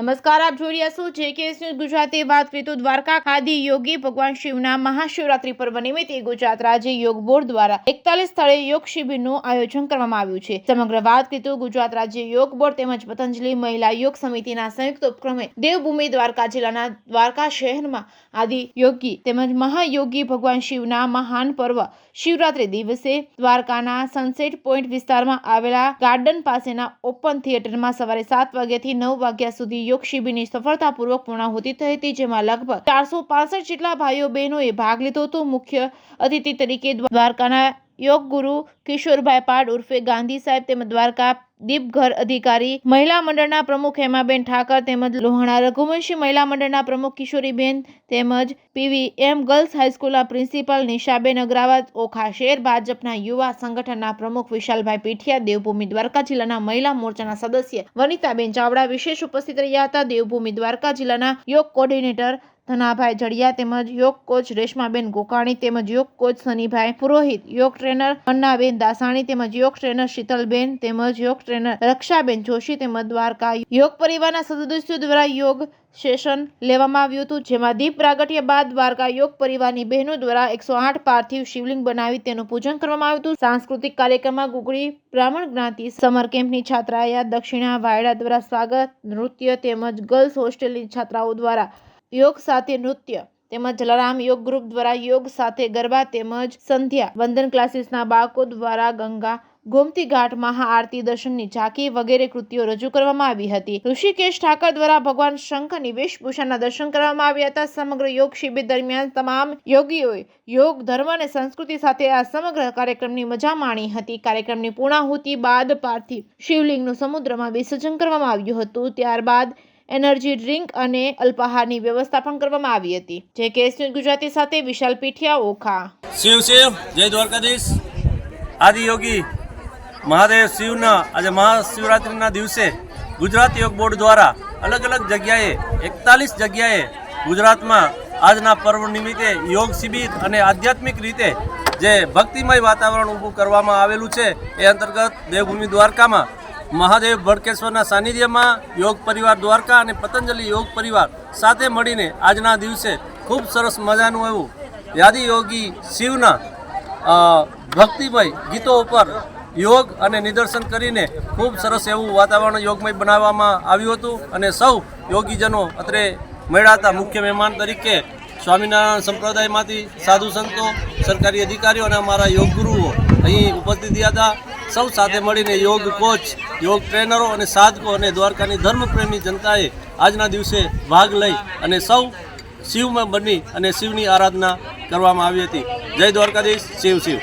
નમસ્કાર, આપ જોઈ રહ્યા છો JKS ન્યૂઝ ગુજરાતી। વાત કરીએ તો દ્વારકા ખાતે યોગી ભગવાન શિવના મહાશિવરાત્રી પર્વ નિમિત્તે ગુજરાત રાજ્ય યોગ બોર્ડ દ્વારા 41 સ્થળે યોગ શિબિરનું આયોજન કરવામાં આવ્યું છે। સમગ્ર વાત કરીએ તો ગુજરાત રાજ્ય યોગ બોર્ડ તેમજ પતંજલિ મહિલા યોગ સમિતિના સંયુક્ત ઉપક્રમે દેવભૂમિ દ્વારકા જિલ્લાના દ્વારકા શહેરમાં આદિ યોગી તેમજ મહાયોગી ભગવાન શિવના મહાન પર્વ શિવરાત્રી દિવસે દ્વારકાના સનસેટ પોઈન્ટ વિસ્તારમાં આવેલા ગાર્ડન પાસેના ઓપન થિયેટરમાં સવારે 7 વાગ્યાથી 9 વાગ્યા સુધી योग शिबिर ની સફળતાપૂર્વક પૂર્ણાહુતિ થઈ હતી, જેમાં લગભગ 465 જેટલા ભાઈઓ બહેનોએ ભાગ લીધો હતો। મુખ્ય અતિથિ તરીકે દ્વારકાના योग गुरु किशोरभाई पाड उर्फे गांधी साहेब तेमज द्वारका दीपघर अधिकारी, महिला मंडळना प्रमुख हेमाबेन ठाकर तेमज लोहाणा रघुवंशी महिला मंडळना प्रमुख किशोरीबेन तेमज पीवीएम गर्ल्स हाईस्कूलना प्रिंसिपल निशाबेन अग्रवाल, ओखा शहर भाजपना युवा संगठनना प्रमुख विशालभाई पीठिया, देवभूमि द्वारका जिल्लाना महिला मोर्चाना सदस्य वनिताबेन चावड़ा विशेष उपस्थित रह्या हता। देवभूमि द्वारका जिल्लाना योग कोऑर्डिनेटर धनाभाई जड़िया तेमज योग कोच रेशमाबेन गोकाणी तेमज योग कोच सनीभाई पुरोहित, योग ट्रेनर अन्नाबेन दासाणी तेमज योग ट्रेनर शीतलबेन तेमज योग ट्रेनर रक्षाबेन जोशी तेमज द्वारका योग परिवाરના સદસ્યો દ્વારા યોગ સેશન લેવામાં આવ્યું હતું, જેમાં દીપ પ્રાગટ્ય બાદ દ્વારકા યોગ પરિવારની બહેનો દ્વારા 108 પાર્થિવ શિવલિંગ બનાવી તેનું પૂજન કરવામાં આવ્યું હતું। સાંસ્કૃતિક કાર્યક્રમમાં ગુગળી બ્રાહ્મણ જ્ઞાતિ સમર કેમ્પની છાત્રાયા દક્ષિણા વાયડા દ્વારા સ્વાગત નૃત્ય તેમજ ગર્લ્સ હોસ્ટેલની છાત્રાઓ દ્વારા योग साथे नृत्य तेमज जलाराम योग ग्रुप द्वारा योग साथे गरबा तेमज संध्या वंदन क्लासेसना बाळको द्वारा गंगा गोमती घाट महाआरती दर्शननी झांकी वगैरे कृतिओ रजू करवामां आवी हती। ऋषिकेश ठाकर द्वारा भगवान शंकरनी वेशभूषाना दर्शन करवामां આવ્યા હતા। समग्र योग शिबिर दरमियान तमाम योगीओए योग धर्म અને संस्कृति સાથે આ સમગ્ર કાર્યક્રમની મજા માણી હતી। કાર્યક્રમની પૂર્ણાહુતિ બાદ પાર્થિવ શિવલિંગનું સમુદ્રમાં વિસર્જન કરવામાં આવ્યું હતું। ત્યારબાદ एनर्जी ड्रिंक અને અલ્પાહારની વ્યવસ્થા પણ કરવામાં આવી હતી। JKS ન્યૂઝ ગુજરાતી સાથે વિશાલ પીઠિયા, ઓખા। शिव शिव जय द्वारकाधीश। आदि योगी महादेव शिवना आज महाशिवरात्रिना दिवसे गुजरात योग बोर्ड द्वारा अलग अलग जग्याए 41 जग्याए गुजरातमां आजना पर्व निमित्ते योग शिबिर અને આધ્યાત્મિક રીતે જે ભક્તિમય વાતાવરણ ઊભું કરવામાં આવેલું છે એ અંતર્ગત દેવભૂમિ દ્વારકામાં महादेव भड़केश्वरना सानिध्यमां योग परिवार द्वारका और पतंजलि योग परिवार साथे मळीने आजना दिवसे खूब सरस मजानुं एवुं आदि योगी शिवना भक्तिमय गीतों पर योग और निदर्शन करीने खूब सरस एवुं वातावरण योगमय बनाववामां आव्युं हतुं अने सौ योगीजनों अत्रे मळ्या मुख्य मेहमान तरीके स्वामीनारायण संप्रदायमांथी साधु संतो, सरकारी अधिकारीओ अने अमारा योग गुरुओ अहीं उपस्थित थया हता। सौ साथे मळीने योग कोच, योग ट्रेनरो और साधको और द्वारकानी धर्मप्रेमी जनताए आजना दिवसे भाग लई अने सौ शिव में बनी अने शिवनी आराधना करवामां आवी हती। जय द्वारकाधीश। शिव शिव।